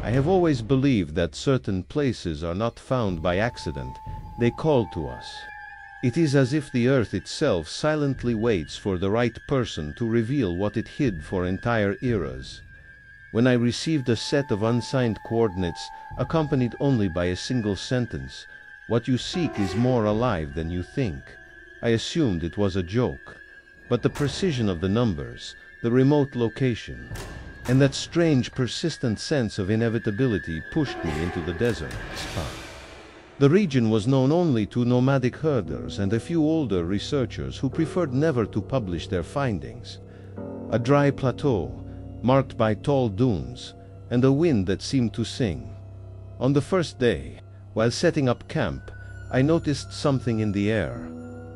I have always believed that certain places are not found by accident, they call to us. It is as if the earth itself silently waits for the right person to reveal what it hid for entire eras. When I received a set of unsigned coordinates, accompanied only by a single sentence, "What you seek is more alive than you think," I assumed it was a joke. But the precision of the numbers, the remote location, and that strange persistent sense of inevitability pushed me into the desert spot. The region was known only to nomadic herders and a few older researchers who preferred never to publish their findings. A dry plateau, marked by tall dunes, and a wind that seemed to sing. On the first day, while setting up camp, I noticed something in the air,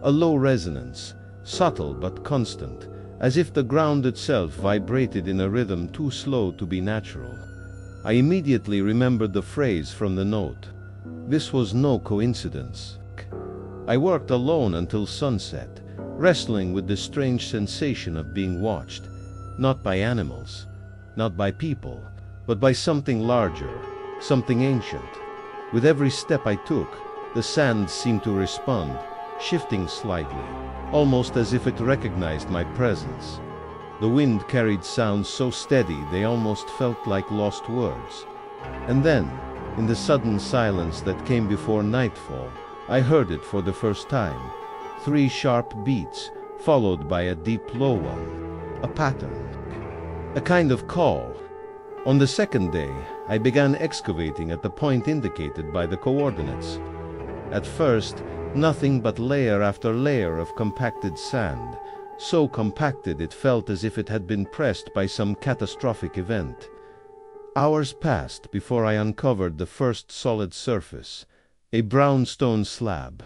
a low resonance, subtle but constant, as if the ground itself vibrated in a rhythm too slow to be natural. I immediately remembered the phrase from the note. This was no coincidence. I worked alone until sunset, wrestling with the strange sensation of being watched, not by animals, not by people, but by something larger, something ancient. With every step I took, the sand seemed to respond, shifting slightly, almost as if it recognized my presence. The wind carried sounds so steady they almost felt like lost words. And then, in the sudden silence that came before nightfall, I heard it for the first time. 3 sharp beats, followed by a deep low one. A pattern. A kind of call. On the second day, I began excavating at the point indicated by the coordinates. At first, nothing but layer after layer of compacted sand, so compacted it felt as if it had been pressed by some catastrophic event. Hours passed before I uncovered the first solid surface, a brown stone slab,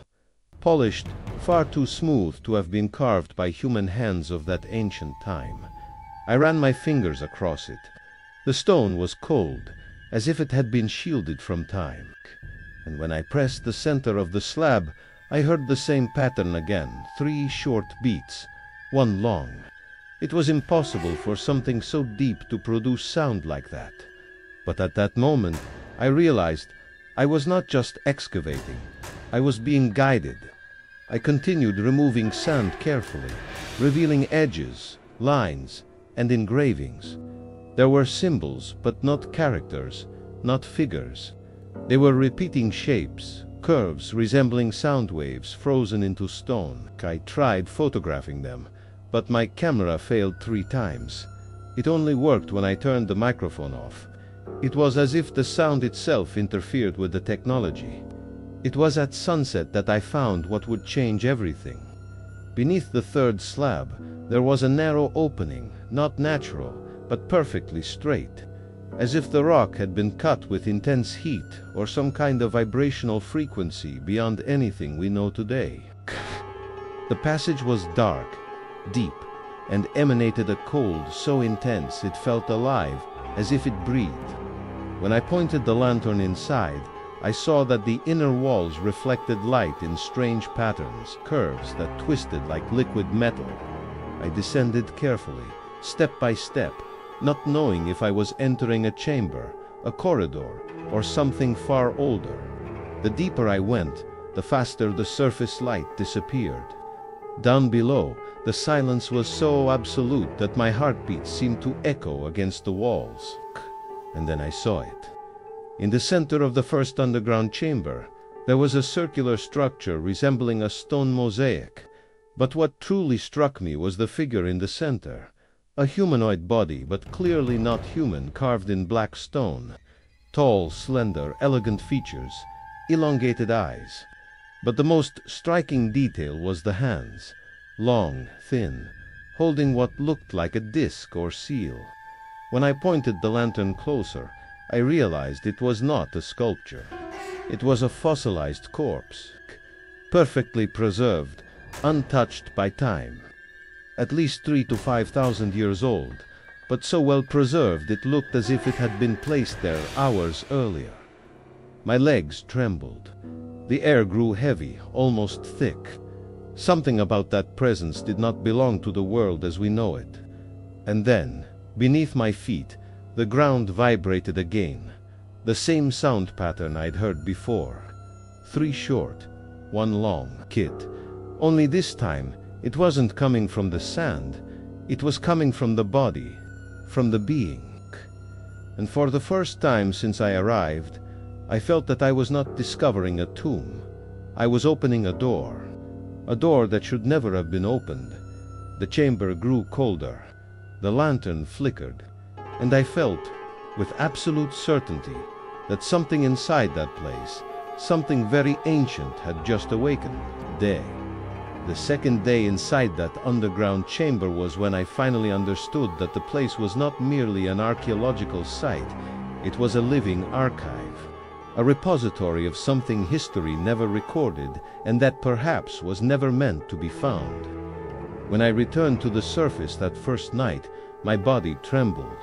polished, far too smooth to have been carved by human hands of that ancient time. I ran my fingers across it. The stone was cold, as if it had been shielded from time. And when I pressed the center of the slab, I heard the same pattern again, 3 short beats, 1 long. It was impossible for something so deep to produce sound like that. But at that moment, I realized I was not just excavating, I was being guided. I continued removing sand carefully, revealing edges, lines, and engravings. There were symbols, but not characters, not figures. They were repeating shapes, curves resembling sound waves frozen into stone. I tried photographing them, but my camera failed 3 times. It only worked when I turned the microphone off. It was as if the sound itself interfered with the technology. It was at sunset that I found what would change everything. Beneath the 3rd slab, there was a narrow opening, not natural, but perfectly straight, as if the rock had been cut with intense heat or some kind of vibrational frequency beyond anything we know today. The passage was dark, deep, and emanated a cold so intense it felt alive, as if it breathed. When I pointed the lantern inside, I saw that the inner walls reflected light in strange patterns, curves that twisted like liquid metal. I descended carefully, step by step, not knowing if I was entering a chamber, a corridor, or something far older. The deeper I went, the faster the surface light disappeared. Down below, the silence was so absolute that my heartbeat seemed to echo against the walls. And then I saw it. In the center of the first underground chamber, there was a circular structure resembling a stone mosaic. But what truly struck me was the figure in the center. A humanoid body, but clearly not human, carved in black stone. Tall, slender, elegant features, elongated eyes. But the most striking detail was the hands, long, thin, holding what looked like a disc or seal. When I pointed the lantern closer, I realized it was not a sculpture. It was a fossilized corpse, perfectly preserved, untouched by time. At least 3,000 to 5,000 years old, but so well preserved it looked as if it had been placed there hours earlier. My legs trembled. The air grew heavy, almost thick. Something about that presence did not belong to the world as we know it. And then, beneath my feet, the ground vibrated again, The same sound pattern I'd heard before. 3 short, 1 long, kit. Only this time, it wasn't coming from the sand. It was coming from the body, from the being. And for the first time since I arrived, I felt that I was not discovering a tomb. I was opening a door that should never have been opened. The chamber grew colder. The lantern flickered, and I felt, with absolute certainty, that something inside that place, something very ancient, had just awakened. Day. The second day inside that underground chamber was when I finally understood that the place was not merely an archaeological site. It was a living archive, a repository of something history never recorded and that perhaps was never meant to be found. When I returned to the surface that first night, my body trembled.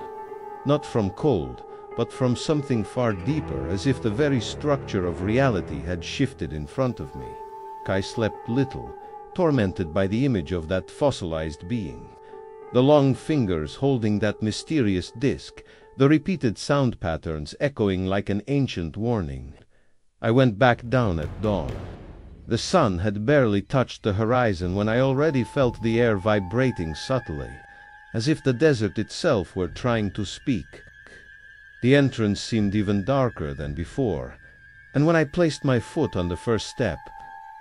Not from cold, but from something far deeper, as if the very structure of reality had shifted in front of me. I slept little, tormented by the image of that fossilized being. The long fingers holding that mysterious disc, the repeated sound patterns echoing like an ancient warning. I went back down at dawn. The sun had barely touched the horizon when I already felt the air vibrating subtly, as if the desert itself were trying to speak. The entrance seemed even darker than before, and when I placed my foot on the first step,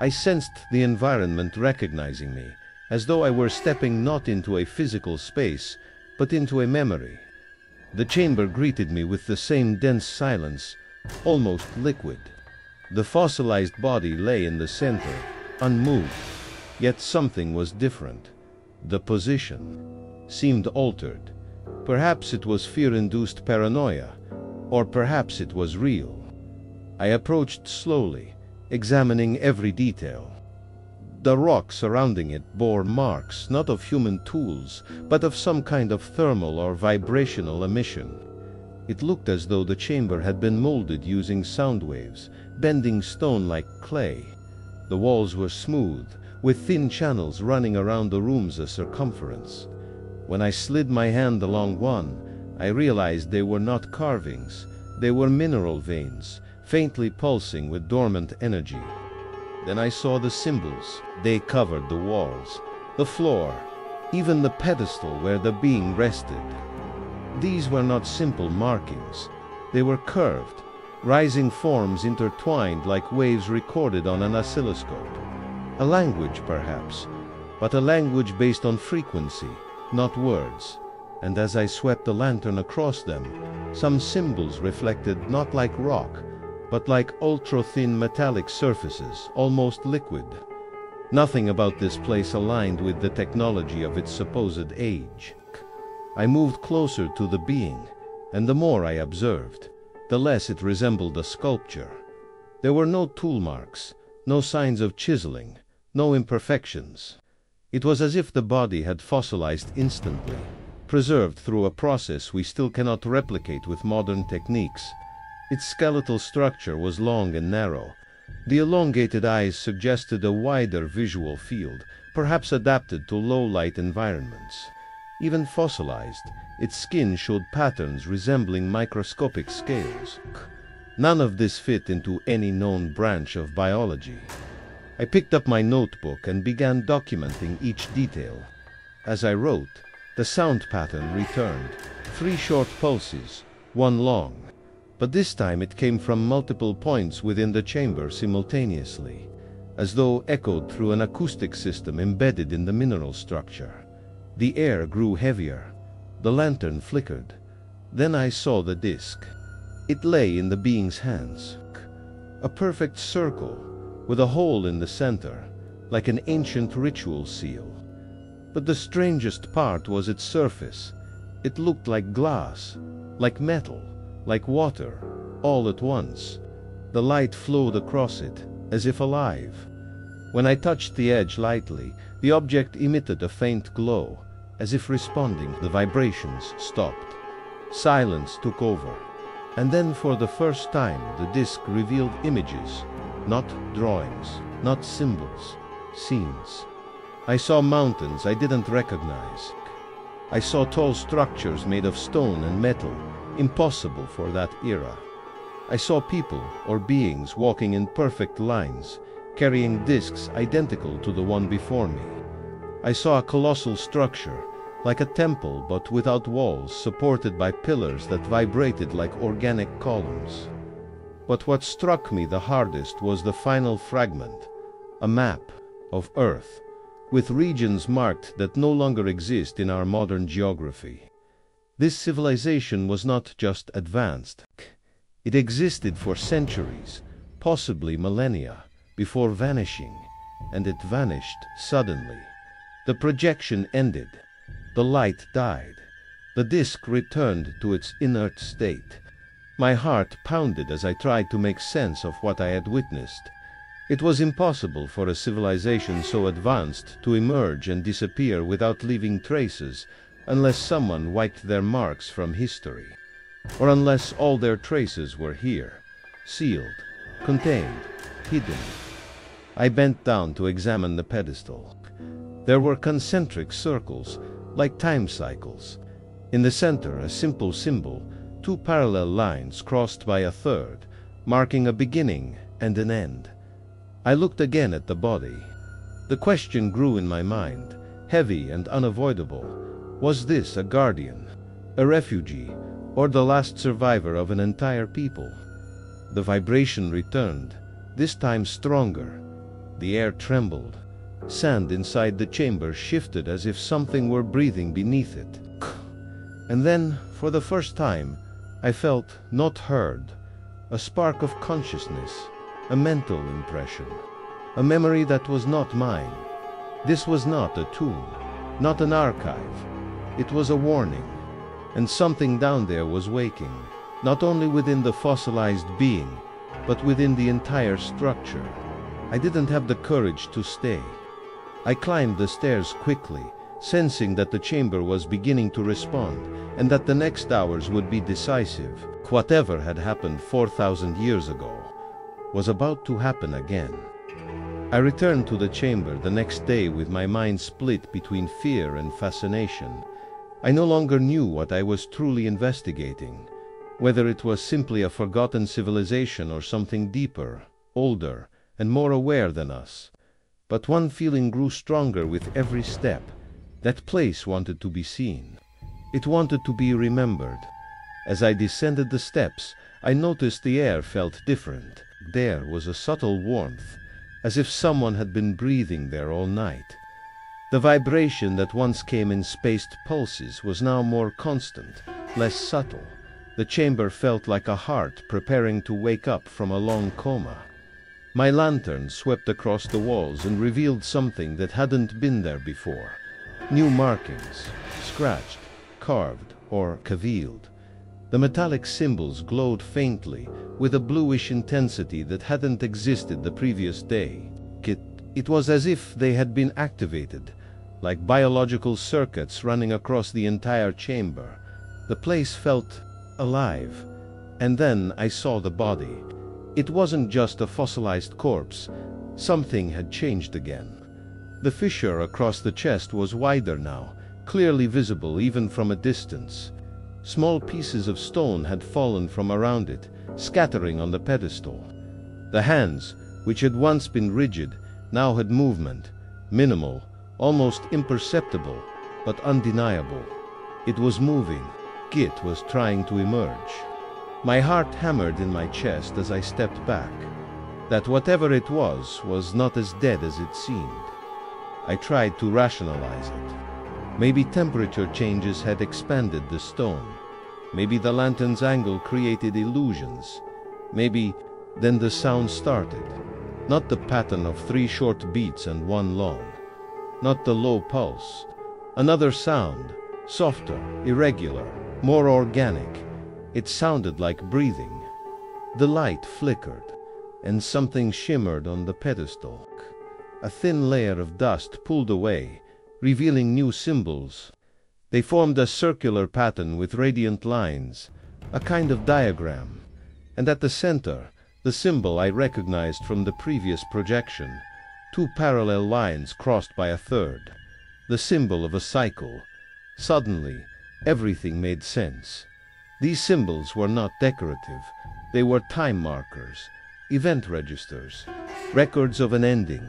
I sensed the environment recognizing me, as though I were stepping not into a physical space, but into a memory. The chamber greeted me with the same dense silence, almost liquid. The fossilized body lay in the center, unmoved, yet something was different. The position seemed altered. Perhaps it was fear-induced paranoia, or perhaps it was real. I approached slowly, examining every detail. The rock surrounding it bore marks not of human tools, but of some kind of thermal or vibrational emission. It looked as though the chamber had been molded using sound waves, bending stone like clay. The walls were smooth, with thin channels running around the room's circumference. When I slid my hand along one, I realized they were not carvings. They were mineral veins, faintly pulsing with dormant energy. Then I saw the symbols. They covered the walls, the floor, even the pedestal where the being rested. These were not simple markings. They were curved, rising forms intertwined like waves recorded on an oscilloscope. A language, perhaps, but a language based on frequency, not words. And as I swept the lantern across them, some symbols reflected not like rock, but like ultra-thin metallic surfaces, almost liquid. Nothing about this place aligned with the technology of its supposed age. I moved closer to the being, and the more I observed, the less it resembled a sculpture. There were no tool marks, no signs of chiseling, no imperfections. It was as if the body had fossilized instantly, preserved through a process we still cannot replicate with modern techniques. Its skeletal structure was long and narrow. The elongated eyes suggested a wider visual field, perhaps adapted to low-light environments. Even fossilized, its skin showed patterns resembling microscopic scales. None of this fit into any known branch of biology. I picked up my notebook and began documenting each detail. As I wrote, the sound pattern returned. 3 short pulses, 1 long. But this time it came from multiple points within the chamber simultaneously, as though echoed through an acoustic system embedded in the mineral structure. The air grew heavier. The lantern flickered. Then I saw the disc. It lay in the being's hands. A perfect circle, with a hole in the center, like an ancient ritual seal. But the strangest part was its surface. It looked like glass, like metal, like water, all at once. The light flowed across it, as if alive. When I touched the edge lightly, the object emitted a faint glow, as if responding. The vibrations stopped. Silence took over. And then for the first time, the disc revealed images, not drawings, not symbols, scenes. I saw mountains I didn't recognize. I saw tall structures made of stone and metal, impossible for that era. I saw people or beings walking in perfect lines, carrying discs identical to the one before me. I saw a colossal structure, like a temple but without walls, supported by pillars that vibrated like organic columns. But what struck me the hardest was the final fragment, a map of Earth, with regions marked that no longer exist in our modern geography. This civilization was not just advanced. It existed for centuries, possibly millennia, before vanishing, and it vanished suddenly. The projection ended. The light died. The disk returned to its inert state. My heart pounded as I tried to make sense of what I had witnessed. It was impossible for a civilization so advanced to emerge and disappear without leaving traces, unless someone wiped their marks from history, or unless all their traces were here, sealed, contained, hidden. I bent down to examine the pedestal. There were concentric circles, like time cycles. In the center, a simple symbol, two parallel lines crossed by a third, marking a beginning and an end. I looked again at the body. The question grew in my mind, heavy and unavoidable. Was this a guardian, a refugee, or the last survivor of an entire people? The vibration returned, this time stronger. The air trembled. Sand inside the chamber shifted as if something were breathing beneath it. And then, for the first time, I felt not heard. A spark of consciousness, a mental impression, a memory that was not mine. This was not a tomb, not an archive. It was a warning, and something down there was waking, not only within the fossilized being, but within the entire structure. I didn't have the courage to stay. I climbed the stairs quickly, sensing that the chamber was beginning to respond, and that the next hours would be decisive. Whatever had happened 4,000 years ago was about to happen again. I returned to the chamber the next day with my mind split between fear and fascination. I no longer knew what I was truly investigating, whether it was simply a forgotten civilization or something deeper, older, and more aware than us. But one feeling grew stronger with every step. That place wanted to be seen. It wanted to be remembered. As I descended the steps, I noticed the air felt different. There was a subtle warmth, as if someone had been breathing there all night. The vibration that once came in spaced pulses was now more constant, less subtle. The chamber felt like a heart preparing to wake up from a long coma. My lantern swept across the walls and revealed something that hadn't been there before. New markings, scratched, carved, or caviled. The metallic symbols glowed faintly, with a bluish intensity that hadn't existed the previous day. It was as if they had been activated, like biological circuits running across the entire chamber. The place felt alive. And then I saw the body. It wasn't just a fossilized corpse. Something had changed again. The fissure across the chest was wider now, clearly visible even from a distance. Small pieces of stone had fallen from around it, scattering on the pedestal. The hands, which had once been rigid, now had movement, minimal, almost imperceptible, but undeniable. It was moving. It was trying to emerge. My heart hammered in my chest as I stepped back. That whatever it was not as dead as it seemed. I tried to rationalize it. Maybe temperature changes had expanded the stone. Maybe the lantern's angle created illusions. Maybe then the sound started. Not the pattern of 3 short beats and 1 long. Not the low pulse. Another sound, softer, irregular, more organic. It sounded like breathing. The light flickered, and something shimmered on the pedestal. A thin layer of dust pulled away, revealing new symbols. They formed a circular pattern with radiant lines, a kind of diagram. And at the center, the symbol I recognized from the previous projection, 2 parallel lines crossed by a third, the symbol of a cycle. Suddenly, everything made sense. These symbols were not decorative. They were time markers, event registers, records of an ending,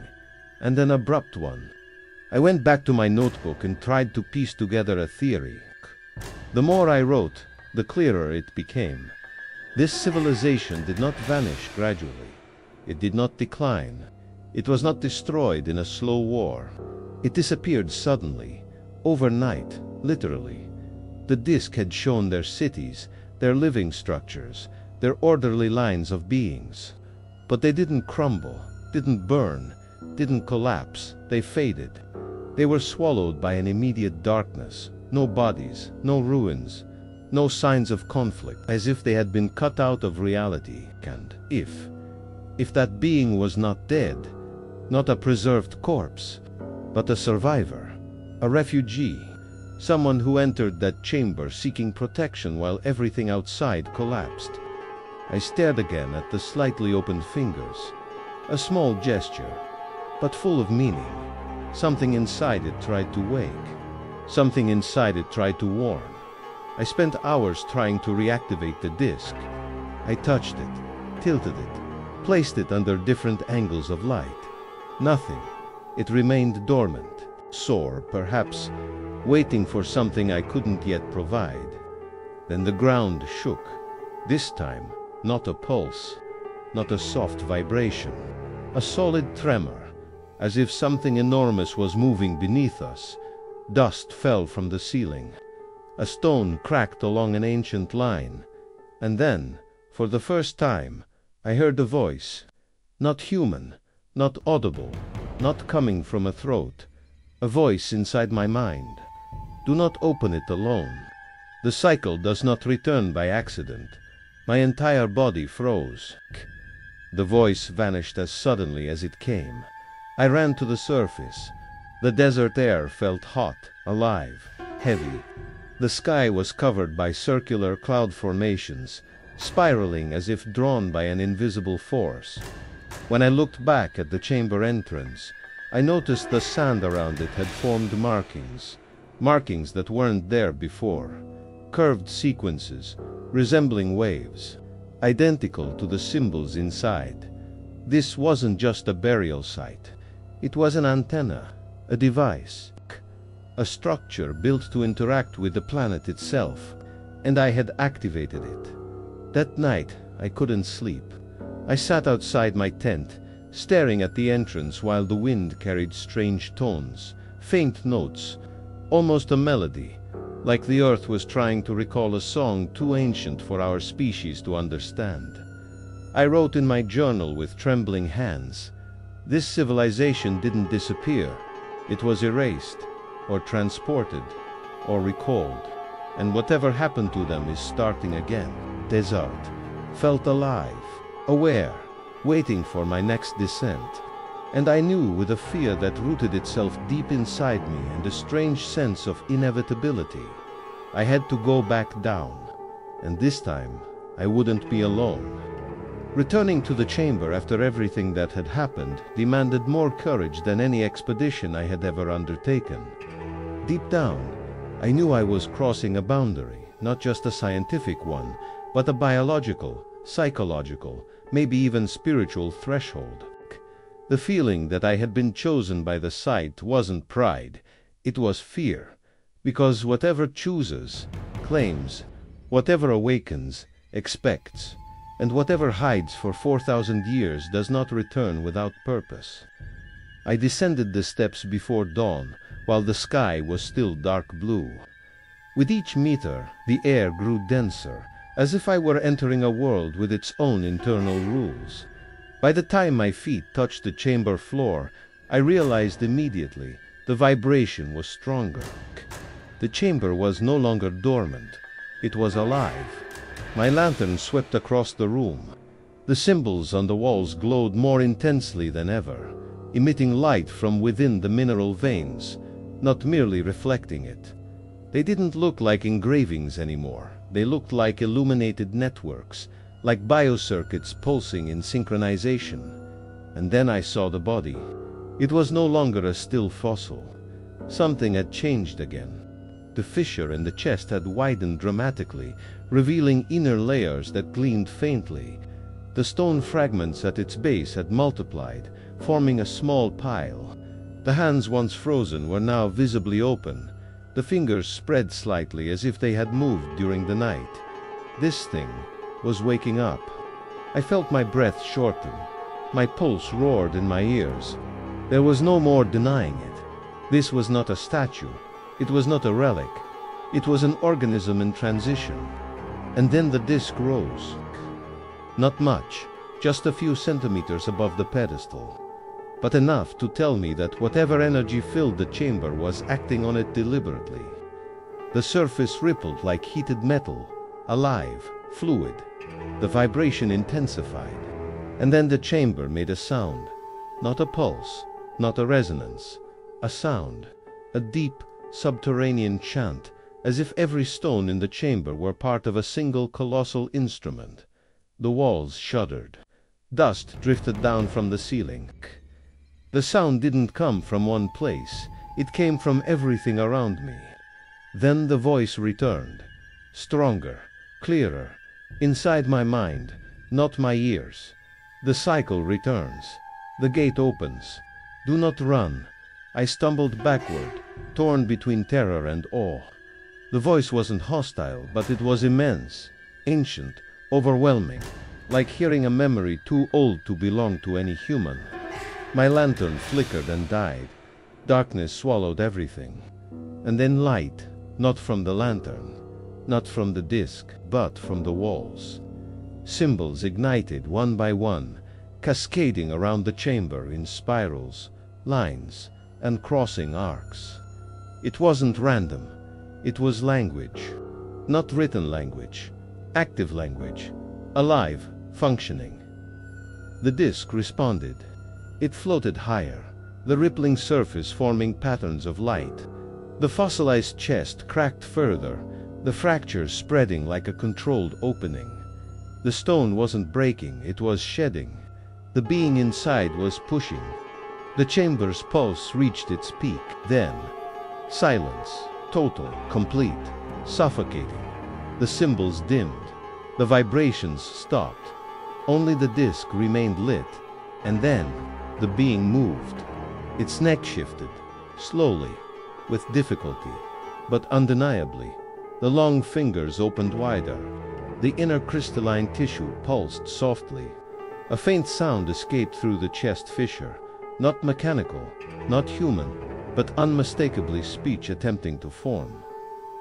and an abrupt one. I went back to my notebook and tried to piece together a theory. The more I wrote, the clearer it became. This civilization did not vanish gradually. It did not decline. It was not destroyed in a slow war. It disappeared suddenly, overnight, literally. The disk had shown their cities, their living structures, their orderly lines of beings. But they didn't crumble, didn't burn, didn't collapse. They faded. They were swallowed by an immediate darkness. No bodies, no ruins, no signs of conflict, as if they had been cut out of reality. And if that being was not dead, not a preserved corpse, but a survivor, a refugee, someone who entered that chamber seeking protection while everything outside collapsed. I stared again at the slightly opened fingers. A small gesture, but full of meaning. Something inside it tried to wake. Something inside it tried to warn. I spent hours trying to reactivate the disk. I touched it, tilted it, placed it under different angles of light. Nothing. It remained dormant, sore, perhaps, waiting for something I couldn't yet provide. Then the ground shook. This time, not a pulse, not a soft vibration, a solid tremor, as if something enormous was moving beneath us. Dust fell from the ceiling. A stone cracked along an ancient line. And then, for the first time, I heard a voice. Not human, not audible, not coming from a throat. A voice inside my mind. Do not open it alone. The cycle does not return by accident. My entire body froze. The voice vanished as suddenly as it came. I ran to the surface. The desert air felt hot, alive, heavy. The sky was covered by circular cloud formations, spiraling as if drawn by an invisible force. When I looked back at the chamber entrance, I noticed the sand around it had formed markings that weren't there before. Curved sequences, resembling waves, identical to the symbols inside. This wasn't just a burial site. It was an antenna. A device, a structure built to interact with the planet itself, and I had activated it. That night, I couldn't sleep. I sat outside my tent, staring at the entrance while the wind carried strange tones, faint notes, almost a melody, like the earth was trying to recall a song too ancient for our species to understand. I wrote in my journal with trembling hands. This civilization didn't disappear. It was erased, or transported, or recalled, and whatever happened to them is starting again. Desert felt alive, aware, waiting for my next descent. And I knew with a fear that rooted itself deep inside me and a strange sense of inevitability. I had to go back down, and this time I wouldn't be alone. Returning to the chamber after everything that had happened demanded more courage than any expedition I had ever undertaken. Deep down, I knew I was crossing a boundary, not just a scientific one, but a biological, psychological, maybe even spiritual threshold. The feeling that I had been chosen by the site wasn't pride, it was fear, because whatever chooses, claims, whatever awakens, expects, and whatever hides for 4,000 years does not return without purpose. I descended the steps before dawn, while the sky was still dark blue. With each meter, the air grew denser, as if I were entering a world with its own internal rules. By the time my feet touched the chamber floor, I realized immediately the vibration was stronger. The chamber was no longer dormant. It was alive. My lantern swept across the room. The symbols on the walls glowed more intensely than ever, emitting light from within the mineral veins, not merely reflecting it. They didn't look like engravings anymore. They looked like illuminated networks, like biocircuits pulsing in synchronization. And then I saw the body. It was no longer a still fossil. Something had changed again. The fissure in the chest had widened dramatically, revealing inner layers that gleamed faintly. The stone fragments at its base had multiplied, forming a small pile. The hands once frozen were now visibly open. The fingers spread slightly as if they had moved during the night. This thing was waking up. I felt my breath shorten. My pulse roared in my ears. There was no more denying it. This was not a statue. It was not a relic. It was an organism in transition. And then the disc rose. Not much, just a few centimeters above the pedestal, but enough to tell me that whatever energy filled the chamber was acting on it deliberately. The surface rippled like heated metal, alive, fluid. The vibration intensified, and then the chamber made a sound. Not a pulse, not a resonance. A sound, a deep, subterranean chant, as if every stone in the chamber were part of a single colossal instrument. The walls shuddered. Dust drifted down from the ceiling. The sound didn't come from one place. It came from everything around me. Then the voice returned, stronger, clearer, inside my mind, not my ears. The cycle returns. The gate opens. Do not run. I stumbled backward, torn between terror and awe. The voice wasn't hostile, but it was immense, ancient, overwhelming, like hearing a memory too old to belong to any human. My lantern flickered and died. Darkness swallowed everything. And then light, not from the lantern, not from the disc, but from the walls. Symbols ignited one by one, cascading around the chamber in spirals, lines, and crossing arcs. It wasn't random. It was language. Not written language. Active language. Alive, functioning. The disc responded. It floated higher, the rippling surface forming patterns of light. The fossilized chest cracked further, the fractures spreading like a controlled opening. The stone wasn't breaking, it was shedding. The being inside was pushing. The chamber's pulse reached its peak. Then, silence, total, complete, suffocating. The symbols dimmed. The vibrations stopped. Only the disc remained lit. And then, the being moved. Its neck shifted, slowly, with difficulty, but undeniably. The long fingers opened wider. The inner crystalline tissue pulsed softly. A faint sound escaped through the chest fissure, not mechanical, not human, but unmistakably speech attempting to form.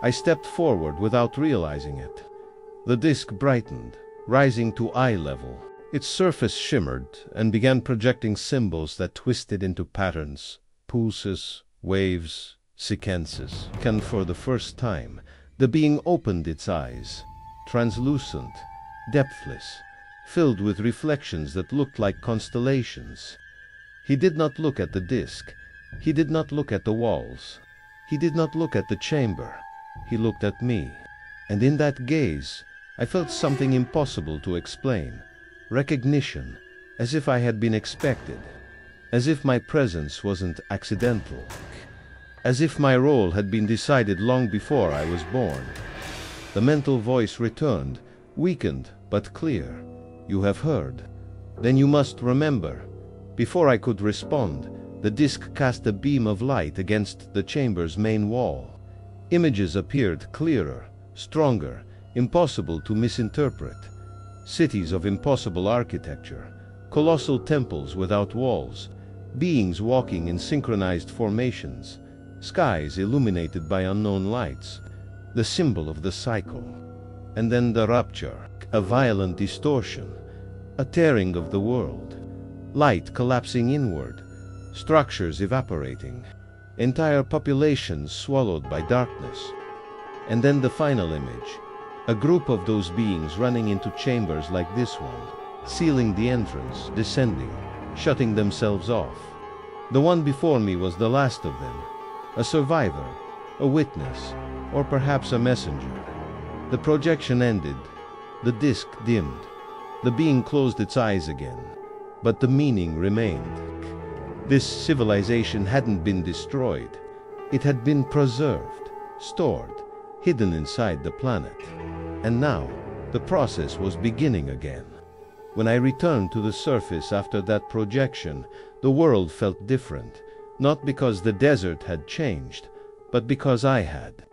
I stepped forward without realizing it. The disc brightened, rising to eye level. Its surface shimmered and began projecting symbols that twisted into patterns, pulses, waves, sequences. And for the first time, the being opened its eyes, translucent, depthless, filled with reflections that looked like constellations. He did not look at the disc. He did not look at the walls. He did not look at the chamber. He looked at me. And in that gaze, I felt something impossible to explain. Recognition, as if I had been expected. As if my presence wasn't accidental. As if my role had been decided long before I was born. The mental voice returned, weakened but clear. You have heard. Then you must remember. Before I could respond, the disc cast a beam of light against the chamber's main wall. Images appeared clearer, stronger, impossible to misinterpret. Cities of impossible architecture, colossal temples without walls, beings walking in synchronized formations, skies illuminated by unknown lights, the symbol of the cycle. And then the rupture, a violent distortion, a tearing of the world, light collapsing inward, structures evaporating, entire populations swallowed by darkness. And then the final image, a group of those beings running into chambers like this one, sealing the entrance, descending, shutting themselves off. The one before me was the last of them, a survivor, a witness, or perhaps a messenger. The projection ended, the disc dimmed, the being closed its eyes again, but the meaning remained. This civilization hadn't been destroyed. It had been preserved, stored, hidden inside the planet. And now, the process was beginning again. When I returned to the surface after that projection, the world felt different, not because the desert had changed, but because I had.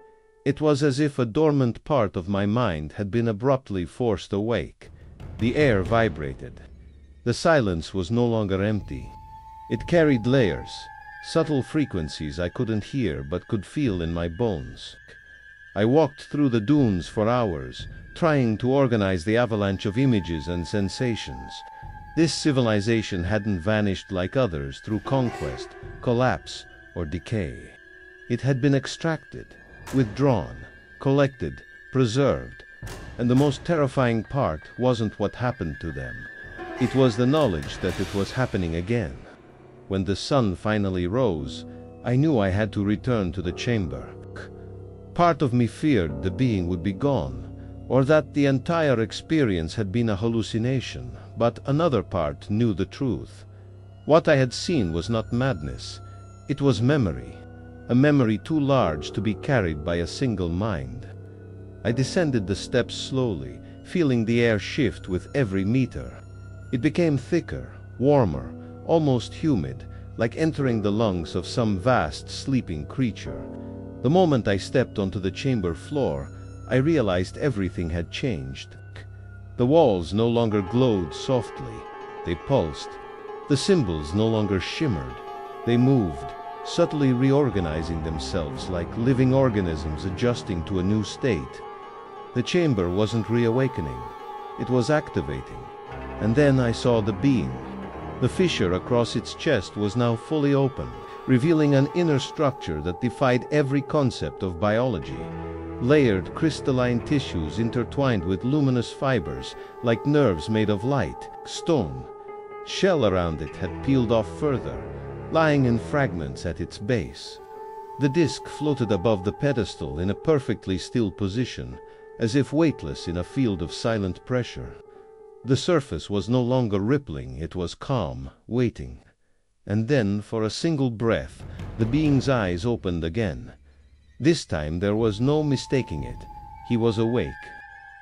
It was as if a dormant part of my mind had been abruptly forced awake. The air vibrated. The silence was no longer empty. It carried layers, subtle frequencies I couldn't hear but could feel in my bones. I walked through the dunes for hours, trying to organize the avalanche of images and sensations. This civilization hadn't vanished like others through conquest, collapse, or decay. It had been extracted, withdrawn, collected, preserved, and the most terrifying part wasn't what happened to them. It was the knowledge that it was happening again. When the sun finally rose, I knew I had to return to the chamber. Part of me feared the being would be gone, or that the entire experience had been a hallucination, but another part knew the truth. What I had seen was not madness. It was memory, a memory too large to be carried by a single mind. I descended the steps slowly, feeling the air shift with every meter. It became thicker, warmer, almost humid, like entering the lungs of some vast, sleeping creature. The moment I stepped onto the chamber floor, I realized everything had changed. The walls no longer glowed softly, they pulsed. The symbols no longer shimmered, they moved, subtly reorganizing themselves like living organisms adjusting to a new state. The chamber wasn't reawakening, it was activating. And then I saw the being. The fissure across its chest was now fully open, revealing an inner structure that defied every concept of biology. Layered crystalline tissues intertwined with luminous fibers, like nerves made of light, stone. Shell around it had peeled off further, lying in fragments at its base. The disc floated above the pedestal in a perfectly still position, as if weightless in a field of silent pressure. The surface was no longer rippling, it was calm, waiting. And then, for a single breath, the being's eyes opened again. This time there was no mistaking it. He was awake.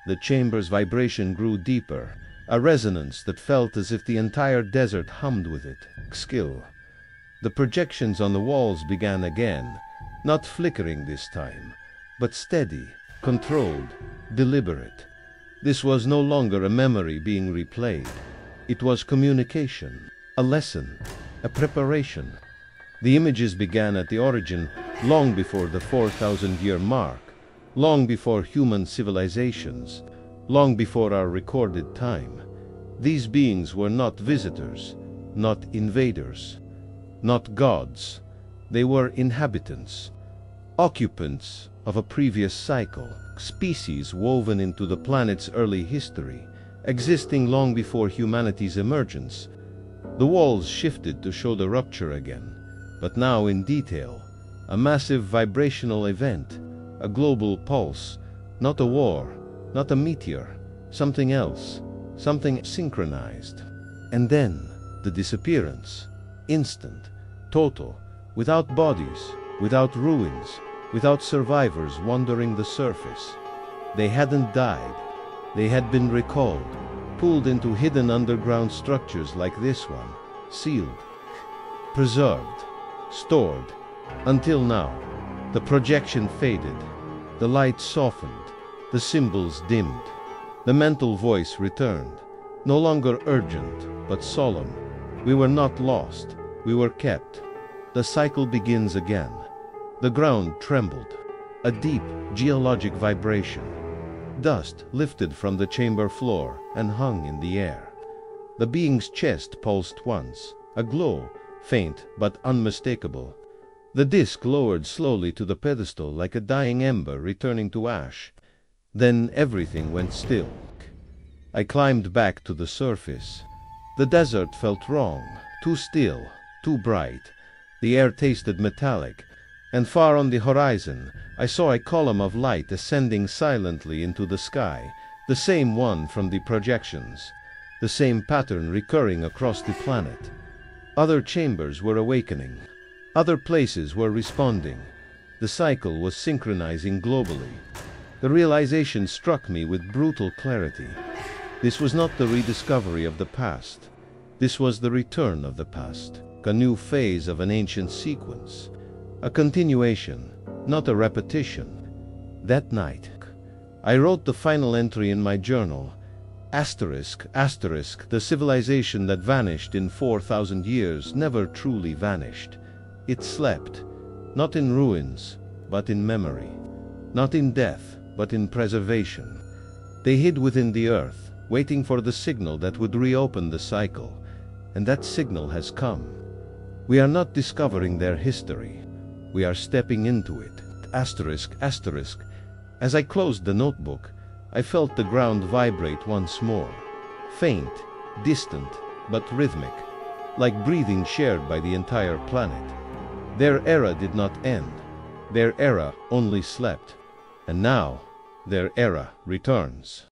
The chamber's vibration grew deeper, a resonance that felt as if the entire desert hummed with it. Skill. The projections on the walls began again, not flickering this time, but steady, controlled, deliberate. This was no longer a memory being replayed. It was communication, a lesson, a preparation. The images began at the origin, long before the 4,000-year mark, long before human civilizations, long before our recorded time. These beings were not visitors, not invaders, not gods. They were inhabitants, occupants of a previous cycle, species woven into the planet's early history, existing long before humanity's emergence. The walls shifted to show the rupture again, but now in detail. A massive vibrational event, a global pulse, not a war, not a meteor, something else, something synchronized. And then, the disappearance, instant, total, without bodies, without ruins, without survivors wandering the surface. They hadn't died. They had been recalled, pulled into hidden underground structures like this one, sealed, preserved, stored. Until now, the projection faded, the light softened, the symbols dimmed. The mental voice returned, no longer urgent, but solemn. We were not lost, we were kept. The cycle begins again. The ground trembled, a deep geologic vibration. Dust lifted from the chamber floor and hung in the air. The being's chest pulsed once, a glow, faint but unmistakable. The disc lowered slowly to the pedestal like a dying ember returning to ash. Then everything went still. I climbed back to the surface. The desert felt wrong, too still, too bright. The air tasted metallic, and far on the horizon I saw a column of light ascending silently into the sky, the same one from the projections, the same pattern recurring across the planet. Other chambers were awakening. Other places were responding. The cycle was synchronizing globally. The realization struck me with brutal clarity. This was not the rediscovery of the past. This was the return of the past, a new phase of an ancient sequence, a continuation, not a repetition. That night, I wrote the final entry in my journal. Asterisk, asterisk, the civilization that vanished in 4,000 years never truly vanished. It slept, not in ruins, but in memory, not in death, but in preservation. They hid within the earth, waiting for the signal that would reopen the cycle, and that signal has come. We are not discovering their history. We are stepping into it. Asterisk, asterisk. As I closed the notebook, I felt the ground vibrate once more. Faint, distant, but rhythmic, like breathing shared by the entire planet. Their era did not end. Their era only slept. And now, their era returns.